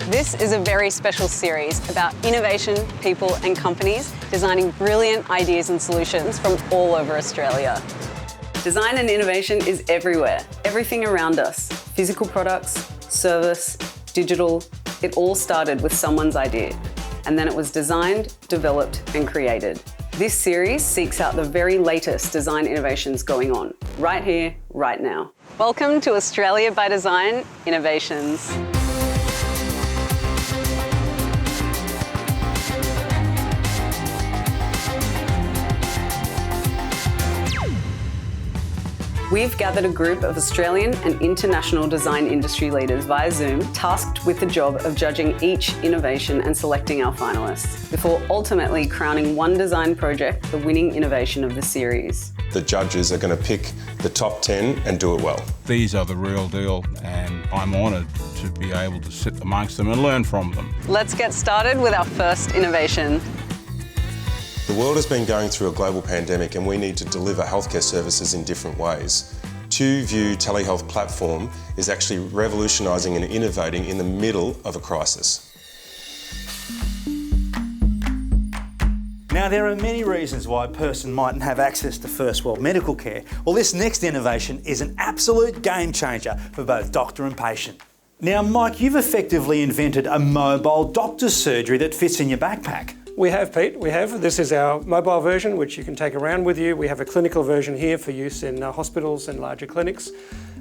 This is a very special series about innovation, people and companies designing brilliant ideas and solutions from all over Australia. Design and innovation is everywhere, everything around us. Physical products, service, digital, it all started with someone's idea. And then it was designed, developed and created. This series seeks out the very latest design innovations going on, right here, right now. Welcome to Australia by Design Innovations. We've gathered a group of Australian and international design industry leaders via Zoom, tasked with the job of judging each innovation and selecting our finalists, before ultimately crowning one design project the winning innovation of the series. The judges are going to pick the top 10 and do it well. These are the real deal, and I'm honoured to be able to sit amongst them and learn from them. Let's get started with our first innovation. The world has been going through a global pandemic and we need to deliver healthcare services in different ways. TwoView telehealth platform is actually revolutionising and innovating in the middle of a crisis. Now, there are many reasons why a person mightn't have access to first world medical care. Well, this next innovation is an absolute game changer for both doctor and patient. Now, Mike, you've effectively invented a mobile doctor's surgery that fits in your backpack. We have, Pete, we have. This is our mobile version, which you can take around with you. We have a clinical version here for use in hospitals and larger clinics.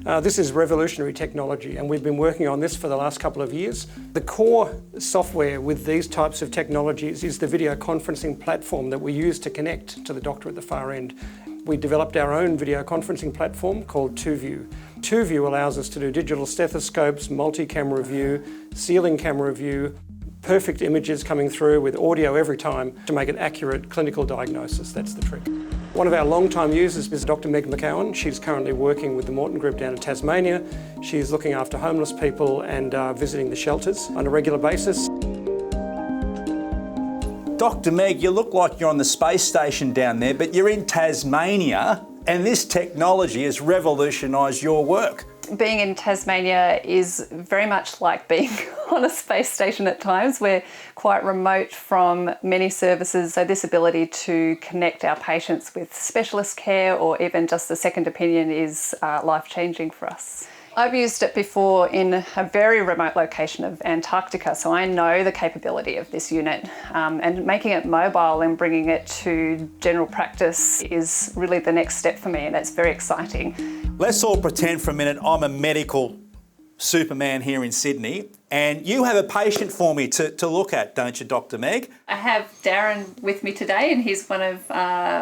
This is revolutionary technology, and we've been working on this for the last couple of years. The core software with these types of technologies is the video conferencing platform that we use to connect to the doctor at the far end. We developed our own video conferencing platform called TwoView. TwoView allows us to do digital stethoscopes, multi-camera view, ceiling camera view, perfect images coming through with audio every time to make an accurate clinical diagnosis. That's the trick. One of our long-time users is Dr. MCKEOWN. She's currently working with the Morton Group down in Tasmania. She's looking after homeless people and visiting the shelters on a regular basis. Dr. Meg, you look like you're on the space station down there, but you're in Tasmania, and this technology has revolutionised your work. Being in Tasmania is very much like being on a space station at times. We're quite remote from many services, so this ability to connect our patients with specialist care or even just a second opinion is life-changing for us. I've used it before in a very remote location of Antarctica, so I know the capability of this unit. And making it mobile and bringing it to general practice is really the next step for me, and that's very exciting. Let's all pretend for a minute I'm a medical Superman here in Sydney, and you have a patient for me to look at, don't you, Dr. Meg? I have Darren with me today, and he's one of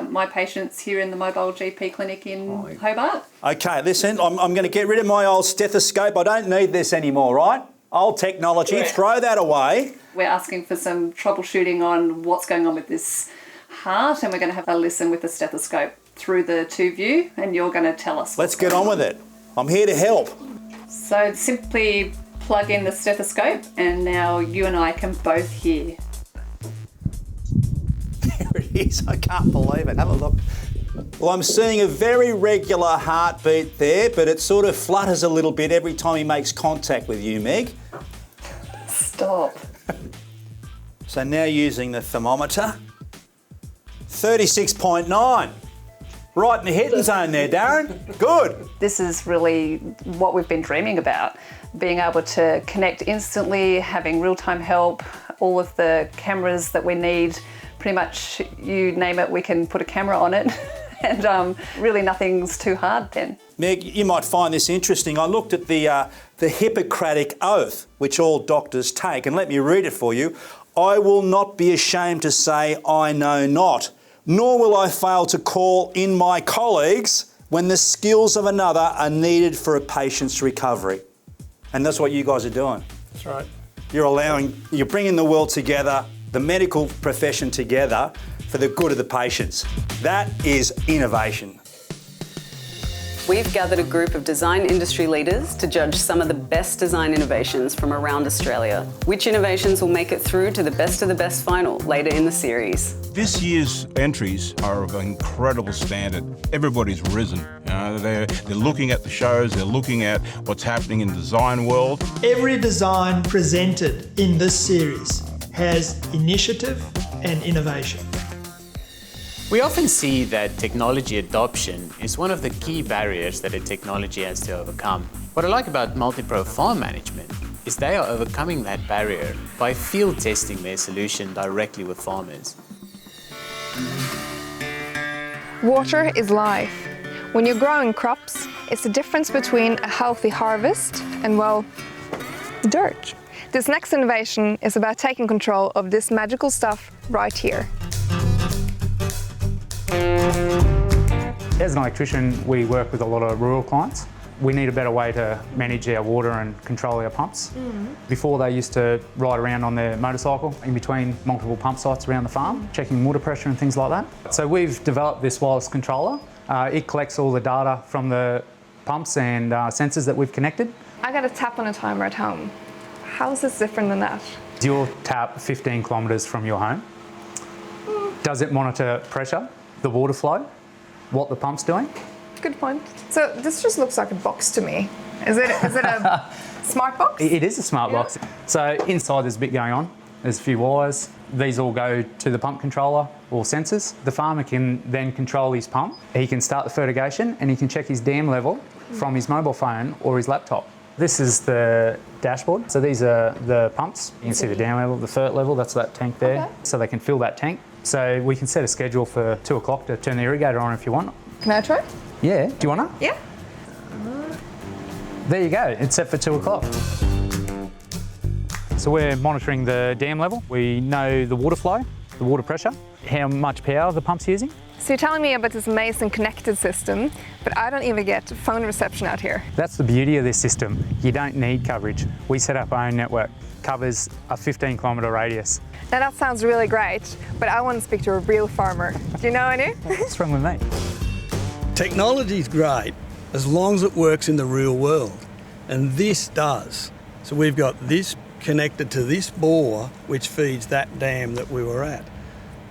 my patients here in the mobile GP clinic in Hobart. Okay, listen, I'm going to get rid of my old stethoscope. I don't need this anymore, right? Old technology, Yeah. Throw that away. We're asking for some troubleshooting on what's going on with this heart, and we're going to have a listen with the stethoscope through the TwoView, and you're going to tell us. Let's get on with it. I'm here to help. So simply plug in the stethoscope, and now you and I can both hear. There it is. I can't believe it. Have a look. Well, I'm seeing a very regular heartbeat there, but it sort of flutters a little bit every time he makes contact with you, Meg. Stop. So now using the thermometer, 36.9. Right in the hitting zone there, Darren. Good. This is really what we've been dreaming about, being able to connect instantly, having real-time help, all of the cameras that we need. Pretty much, you name it, we can put a camera on it, and really nothing's too hard then. Meg, you might find this interesting. I looked at the Hippocratic Oath, which all doctors take, and let me read it for you. I will not be ashamed to say I know not, nor will I fail to call in my colleagues when the skills of another are needed for a patient's recovery. And that's what you guys are doing. That's right. You're bringing the world together, the medical profession together for the good of the patients. That is innovation. We've gathered a group of design industry leaders to judge some of the best design innovations from around Australia. Which innovations will make it through to the best of the best final later in the series? This year's entries are of incredible standard. Everybody's risen. You know, they're looking at the shows, they're looking at what's happening in the design world. Every design presented in this series has initiative and innovation. We often see that technology adoption is one of the key barriers that a technology has to overcome. What I like about Multipro Farm Management is they are overcoming that barrier by field testing their solution directly with farmers. Water is life. When you're growing crops, it's the difference between a healthy harvest and, well, dirt. This next innovation is about taking control of this magical stuff right here. As an electrician, we work with a lot of rural clients. We need a better way to manage our water and control our pumps. Before, they used to ride around on their motorcycle in between multiple pump sites around the farm, checking water pressure and things like that. So we've developed this wireless controller. It collects all the data from the pumps and sensors that we've connected. I got a tap on a timer at home. How is this different than that? Your tap 15 kilometres from your home. Does it monitor pressure, the water flow, what the pump's doing? Good point. So this just looks like a box to me. Is it a smart box? It is a smart box. So inside there's a bit going on. There's a few wires. These all go to the pump controller or sensors. The farmer can then control his pump. He can start the fertigation and he can check his dam level from his mobile phone or his laptop. This is the dashboard. So these are the pumps. You can see the dam level, the fert level, that's that tank there. Okay. So they can fill that tank. So we can set a schedule for 2 o'clock to turn the irrigator on if you want. Can I try? Yeah, do you want to? Yeah. There you go, it's set for 2 o'clock. So we're monitoring the dam level. We know the water flow, the water pressure, how much power the pump's using. So you're telling me about this amazing connected system, but I don't even get phone reception out here. That's the beauty of this system. You don't need coverage. We set up our own network. Covers a 15-kilometre radius. Now that sounds really great, but I want to speak to a real farmer. Do you know any? What's wrong with me? Technology's great as long as it works in the real world, and this does. So we've got this connected to this bore which feeds that dam that we were at.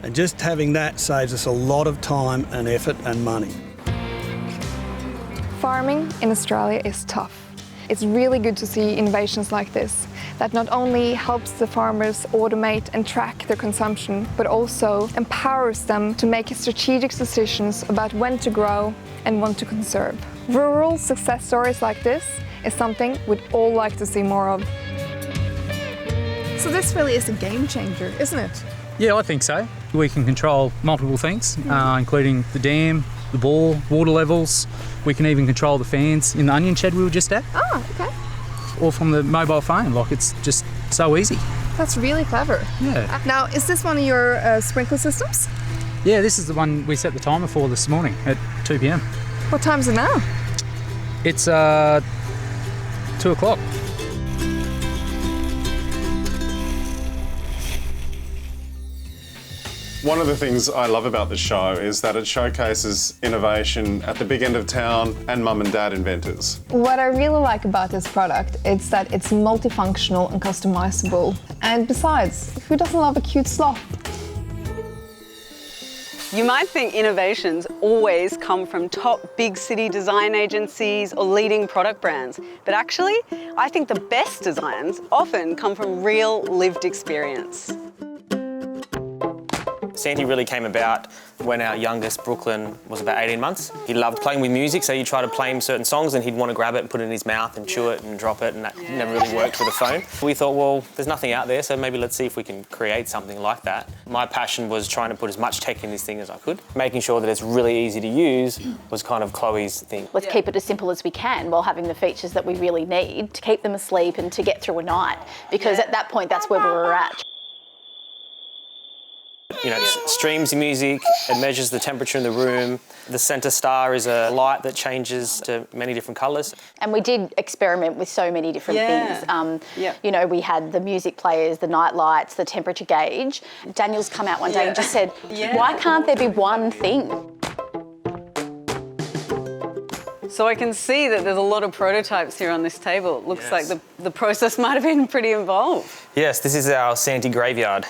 And just having that saves us a lot of time and effort and money. Farming in Australia is tough. It's really good to see innovations like this that not only helps the farmers automate and track their consumption, but also empowers them to make strategic decisions about when to grow and when to conserve. Rural success stories like this is something we'd all like to see more of. So this really is a game changer, isn't it? Yeah, I think so. We can control multiple things, including the dam, the bore, water levels. We can even control the fans in the onion shed we were just at. Oh, okay. Or from the mobile phone, like it's just so easy. That's really clever. Yeah. Now, is this one of your sprinkler systems? Yeah, this is the one we set the timer for this morning at 2 p.m. What time is it now? It's 2 o'clock. One of the things I love about the show is that it showcases innovation at the big end of town and mum and dad inventors. What I really like about this product is that it's multifunctional and customizable. And besides, who doesn't love a cute sloth? You might think innovations always come from top big city design agencies or leading product brands, but actually, I think the best designs often come from real lived experience. SANTI really came about when our youngest, Brooklyn, was about 18 months. He loved playing with music, so you try to play him certain songs and he'd want to grab it and put it in his mouth and chew it and drop it, and that never really worked with a phone. We thought, well, there's nothing out there, so maybe let's see if we can create something like that. My passion was trying to put as much tech in this thing as I could. Making sure that it's really easy to use was kind of Chloe's thing. Let's keep it as simple as we can while having the features that we really need to keep them asleep and to get through a night, because at that point, that's where we were at. You know, it streams the music, it measures the temperature in the room. The centre star is a light that changes to many different colours. And we did experiment with so many different things. You know, we had the music players, the night lights, the temperature gauge. Daniel's come out one day and just said, why can't there be one thing? So I can see that there's a lot of prototypes here on this table. It looks like the process might have been pretty involved. Yes, this is our Santi graveyard,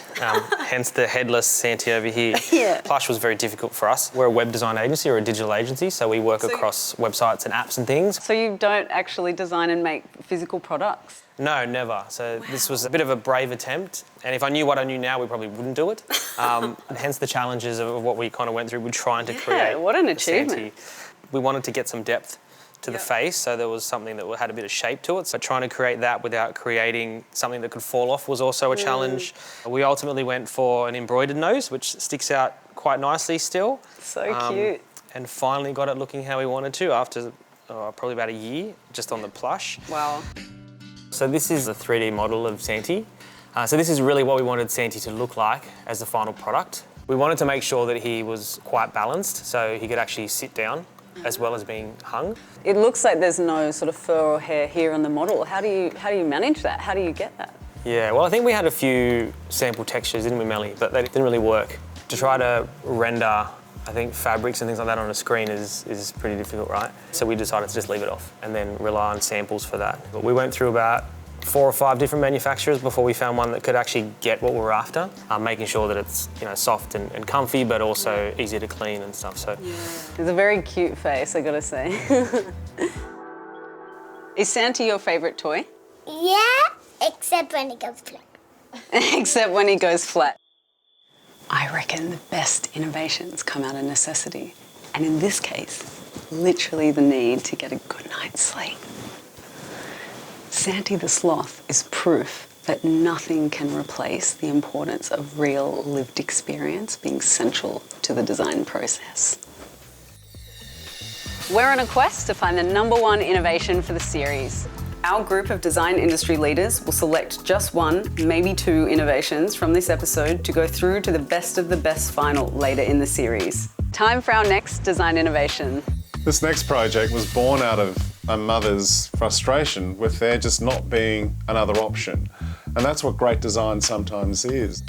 hence the headless Santi over here. Yeah. Plush was very difficult for us. We're a web design agency or a digital agency, so we work across websites and apps and things. So you don't actually design and make physical products? No, never. So this was a bit of a brave attempt, and if I knew what I knew now, we probably wouldn't do it. And hence the challenges of what we kind of went through with trying to create. What an achievement. We wanted to get some depth to the face, so there was something that had a bit of shape to it. So trying to create that without creating something that could fall off was also a challenge. We ultimately went for an embroidered nose, which sticks out quite nicely still. So cute. And finally got it looking how we wanted to after probably about a year, just on the plush. Wow. So this is a 3D model of Santi. So this is really what we wanted Santi to look like as the final product. We wanted to make sure that he was quite balanced, so he could actually sit down as well as being hung. It looks like there's no sort of fur or hair here on the model. How do you manage that? How do you get that? Yeah, well, I think we had a few sample textures, didn't we, Melly? But they didn't really work. To try to render, I think, fabrics and things like that on a screen is pretty difficult, right? So we decided to just leave it off and then rely on samples for that. But we went through about 4 or 5 different manufacturers before we found one that could actually get what we're after, making sure that it's soft and comfy, but also easy to clean and stuff. So it's a very cute face, I gotta say. Is Santi your favourite toy? Yeah, except when he goes flat. Except when he goes flat. I reckon the best innovations come out of necessity, and in this case, literally the need to get a good night's sleep. Santi the Sloth is proof that nothing can replace the importance of real lived experience being central to the design process. We're on a quest to find the #1 innovation for the series. Our group of design industry leaders will select just 1, maybe 2 innovations from this episode to go through to the best of the best final later in the series. Time for our next design innovation. This next project was born out of a mother's frustration with there just not being another option. And that's what great design sometimes is.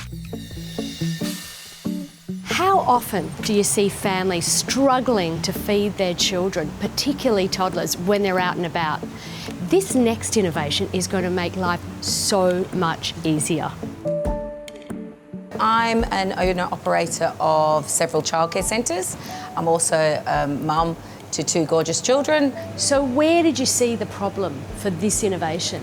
How often do you see families struggling to feed their children, particularly toddlers, when they're out and about? This next innovation is going to make life so much easier. I'm an owner-operator of several childcare centres. I'm also a mum to 2 gorgeous children. So where did you see the problem for this innovation?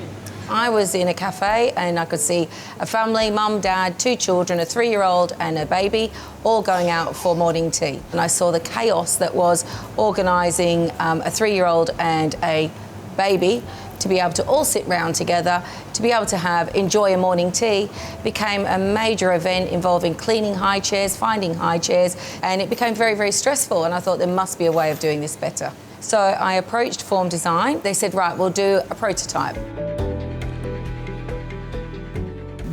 I was in a cafe and I could see a family, mum, dad, 2 children, a 3-year-old and a baby, all going out for morning tea. And I saw the chaos that was organising a 3-year-old and a baby to be able to all sit round together, to be able to enjoy a morning tea, became a major event involving cleaning high chairs, finding high chairs, and it became very, very stressful, and I thought there must be a way of doing this better. So I approached Form Design. They said, right, we'll do a prototype.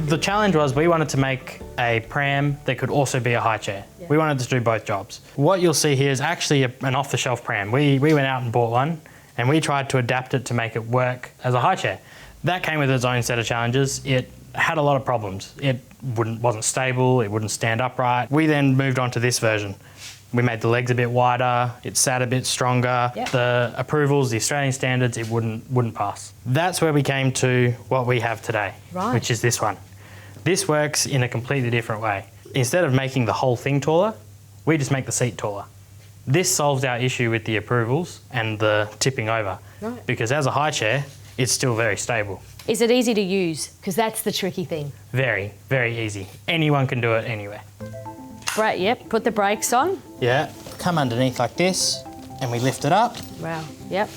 The challenge was we wanted to make a pram that could also be a high chair. Yeah. We wanted to do both jobs. What you'll see here is actually an off-the-shelf pram. We went out and bought one, and we tried to adapt it to make it work as a high chair. That came with its own set of challenges. It had a lot of problems. It wasn't stable, it wouldn't stand upright. We then moved on to this version. We made the legs a bit wider, it sat a bit stronger. Yep. The approvals, the Australian standards, it wouldn't pass. That's where we came to what we have today, which is this one. This works in a completely different way. Instead of making the whole thing taller, we just make the seat taller. This solves our issue with the approvals and the tipping over, because as a high chair, it's still very stable. Is it easy to use? Because that's the tricky thing. Very, very easy. Anyone can do it anywhere. Right, yep, put the brakes on. Yeah, come underneath like this, and we lift it up. Wow, yep.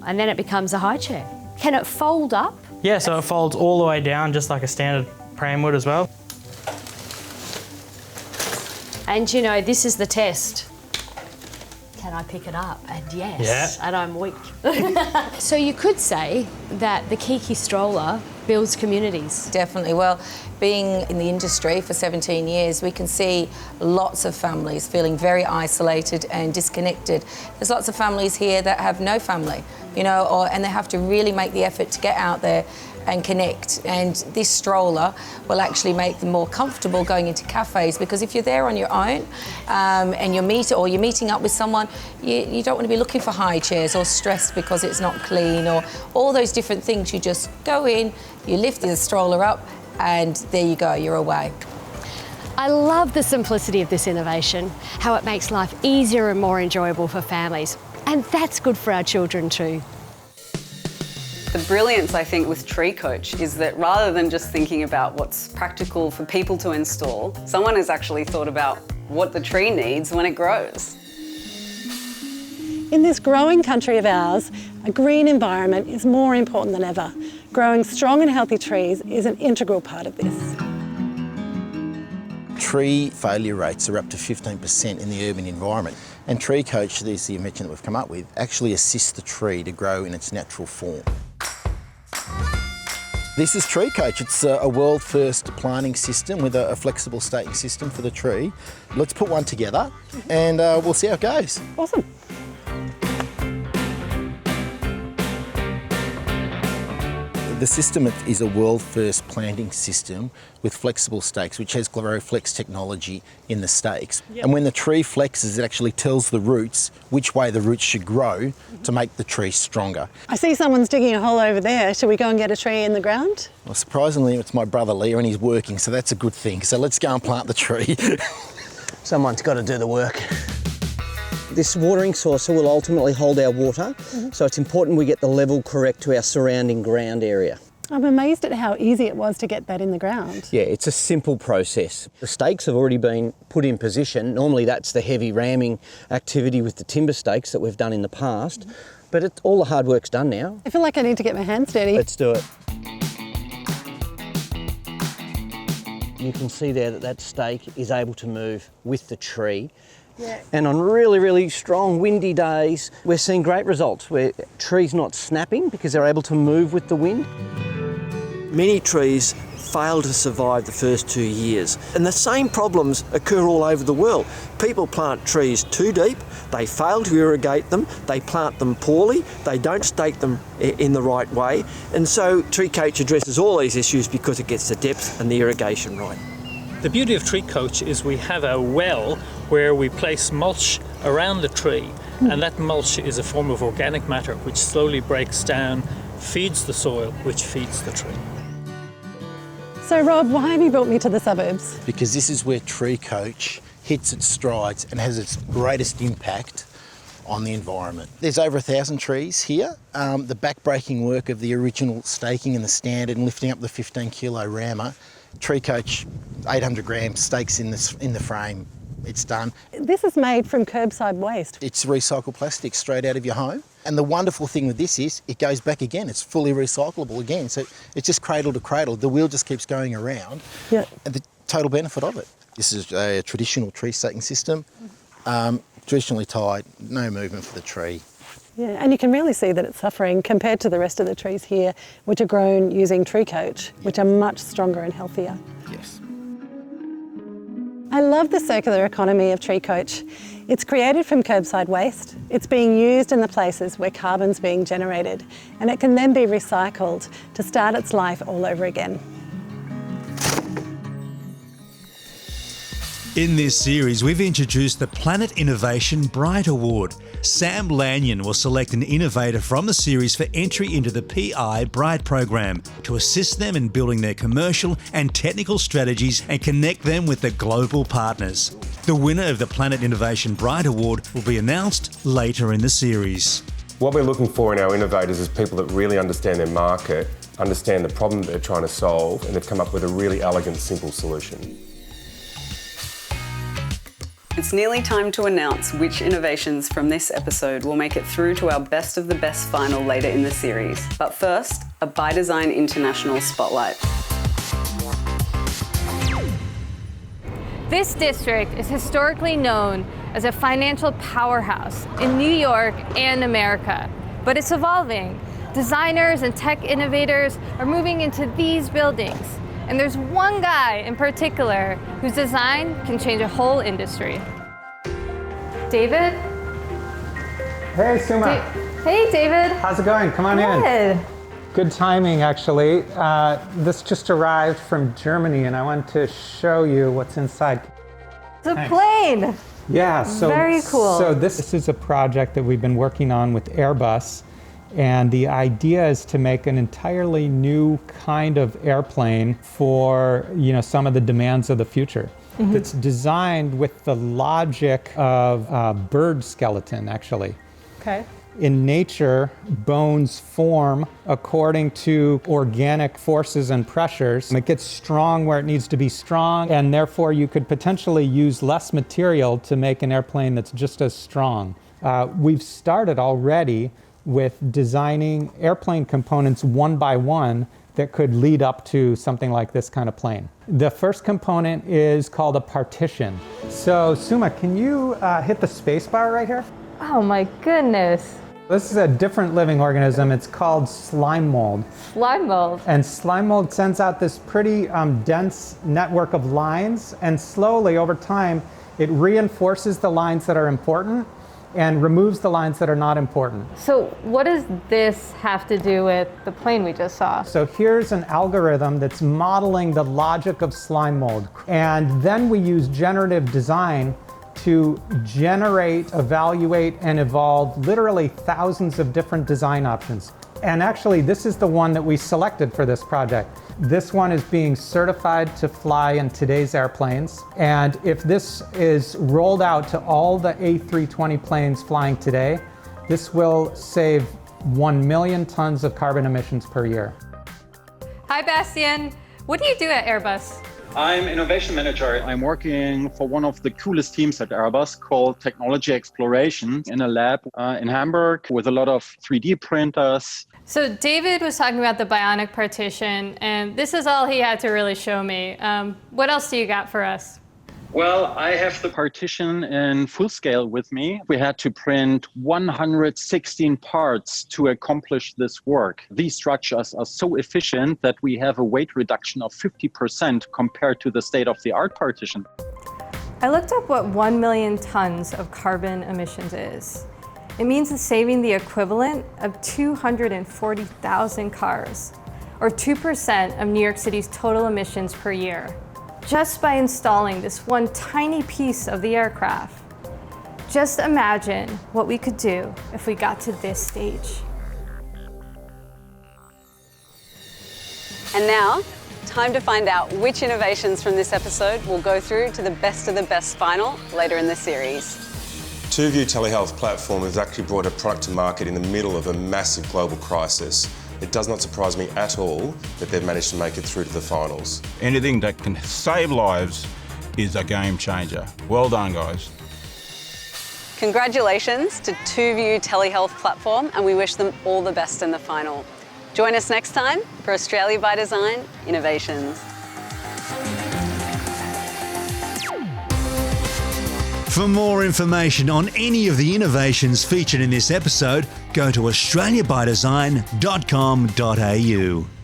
And then it becomes a high chair. Can it fold up? Yeah, so it folds all the way down, just like a standard pram would as well. And you know, this is the test. Can I pick it up? And yes, and I'm weak. So you could say that the KEIKI stroller builds communities. Definitely. Well, being in the industry for 17 years, we can see lots of families feeling very isolated and disconnected. There's lots of families here that have no family, you know, and they have to really make the effort to get out there and connect. And this stroller will actually make them more comfortable going into cafes, because if you're there on your own and you're meeting up with someone, you don't want to be looking for high chairs or stressed because it's not clean or all those different things. You just go in, you lift the stroller up, and there you go, you're away. I love the simplicity of this innovation, how it makes life easier and more enjoyable for families. And that's good for our children too. The brilliance, I think, with Tree Coach is that rather than just thinking about what's practical for people to install, someone has actually thought about what the tree needs when it grows. In this growing country of ours, a green environment is more important than ever. Growing strong and healthy trees is an integral part of this. Tree failure rates are up to 15% in the urban environment, and Tree Coach, this is the invention that we've come up with, actually assists the tree to grow in its natural form. This is Tree Coach. It's a world first planting system with a flexible staking system for the tree. Let's put one together and we'll see how it goes. Awesome. The system is a world first planting system with flexible stakes, which has GrowFlex technology in the stakes. Yep. And when the tree flexes, it actually tells the roots which way the roots should grow to make the tree stronger. I see someone's digging a hole over there. Shall we go and get a tree in the ground? Well, surprisingly, it's my brother Leo and he's working, so that's a good thing. So let's go and plant the tree. Someone's got to do the work. This watering saucer will ultimately hold our water, so it's important we get the level correct to our surrounding ground area. I'm amazed at how easy it was to get that in the ground. Yeah, it's a simple process. The stakes have already been put in position. Normally that's the heavy ramming activity with the timber stakes that we've done in the past, but all the hard work's done now. I feel like I need to get my hands dirty. Let's do it. You can see there that that stake is able to move with the tree. Yeah. And on really, really strong windy days, we're seeing great results where trees not snapping because they're able to move with the wind. Many trees fail to survive the first 2 years, and the same problems occur all over the world. People plant trees too deep, they fail to irrigate them, they plant them poorly, they don't stake them in the right way, and so Tree Coach addresses all these issues because it gets the depth and the irrigation right. The beauty of Tree Coach is we have a well where we place mulch around the tree, and that mulch is a form of organic matter which slowly breaks down, feeds the soil, which feeds the tree. So Rob, why have you brought me to the suburbs? Because this is where Tree Coach hits its strides and has its greatest impact on the environment. There's over 1,000 trees here. The back-breaking work of the original staking and the standard and lifting up the 15-kilo rammer, Tree Coach, 800 gram stakes in the frame. It's done. This is made from curbside waste. It's recycled plastic straight out of your home. And the wonderful thing with this is it goes back again. It's fully recyclable again. So it's just cradle to cradle. The wheel just keeps going around. Yeah. And the total benefit of it. This is a traditional tree staking system. Traditionally tied, no movement for the tree. Yeah, and you can really see that it's suffering compared to the rest of the trees here, which are grown using Tree Coach, which are much stronger and healthier. Yes. I love the circular economy of Tree Coach. It's created from curbside waste. It's being used in the places where carbon's being generated, and it can then be recycled to start its life all over again. In this series, we've introduced the Planet Innovation Bright Award. Sam Lanyon will select an innovator from the series for entry into the PI Bright program to assist them in building their commercial and technical strategies and connect them with the global partners. The winner of the Planet Innovation Bright Award will be announced later in the series. What we're looking for in our innovators is people that really understand their market, understand the problem that they're trying to solve, and they've come up with a really elegant, simple solution. It's nearly time to announce which innovations from this episode will make it through to our Best of the Best final later in the series. But first, a ByDesign International Spotlight. This district is historically known as a financial powerhouse in New York and America, but it's evolving. Designers and tech innovators are moving into these buildings. And there's one guy in particular whose design can change a whole industry. David? Hey, Suma. Hey, David. How's it going? Come on in. Good. Good timing, actually. This just arrived from Germany, and I want to show you what's inside. It's a plane! Yeah, so very cool. So this is a project that we've been working on with Airbus, and the idea is to make an entirely new kind of airplane for some of the demands of the future. Mm-hmm. It's designed with the logic of bird skeleton, actually. Okay. In nature, bones form according to organic forces and pressures. It gets strong where it needs to be strong, and therefore you could potentially use less material to make an airplane that's just as strong. We've started already with designing airplane components one by one that could lead up to something like this kind of plane. The first component is called a partition. So Suma, can you hit the space bar right here? Oh my goodness. This is a different living organism. It's called slime mold. Slime mold. And slime mold sends out this pretty dense network of lines, and slowly over time it reinforces the lines that are important and removes the lines that are not important. So what does this have to do with the plane we just saw? So here's an algorithm that's modeling the logic of slime mold. And then we use generative design to generate, evaluate, and evolve literally thousands of different design options. And actually, this is the one that we selected for this project. This one is being certified to fly in today's airplanes. And if this is rolled out to all the A320 planes flying today, this will save 1 million tons of carbon emissions per year. Hi, Bastian. What do you do at Airbus? I'm innovation manager. I'm working for one of the coolest teams at Airbus called Technology Exploration in a lab in Hamburg with a lot of 3D printers. So David was talking about the bionic partition, and this is all he had to really show me. What else do you got for us? Well, I have the partition in full scale with me. We had to print 116 parts to accomplish this work. These structures are so efficient that we have a weight reduction of 50% compared to the state-of-the-art partition. I looked up what 1 million tons of carbon emissions is. It means it's saving the equivalent of 240,000 cars, or 2% of New York City's total emissions per year, just by installing this one tiny piece of the aircraft. Just imagine what we could do if we got to this stage. And now, time to find out which innovations from this episode will go through to the best of the best final later in the series. TwoView Telehealth platform has actually brought a product to market in the middle of a massive global crisis. It does not surprise me at all that they've managed to make it through to the finals. Anything that can save lives is a game changer. Well done, guys. Congratulations to TwoView Telehealth platform, and we wish them all the best in the final. Join us next time for Australia by Design Innovations. For more information on any of the innovations featured in this episode, go to australiabydesign.com.au.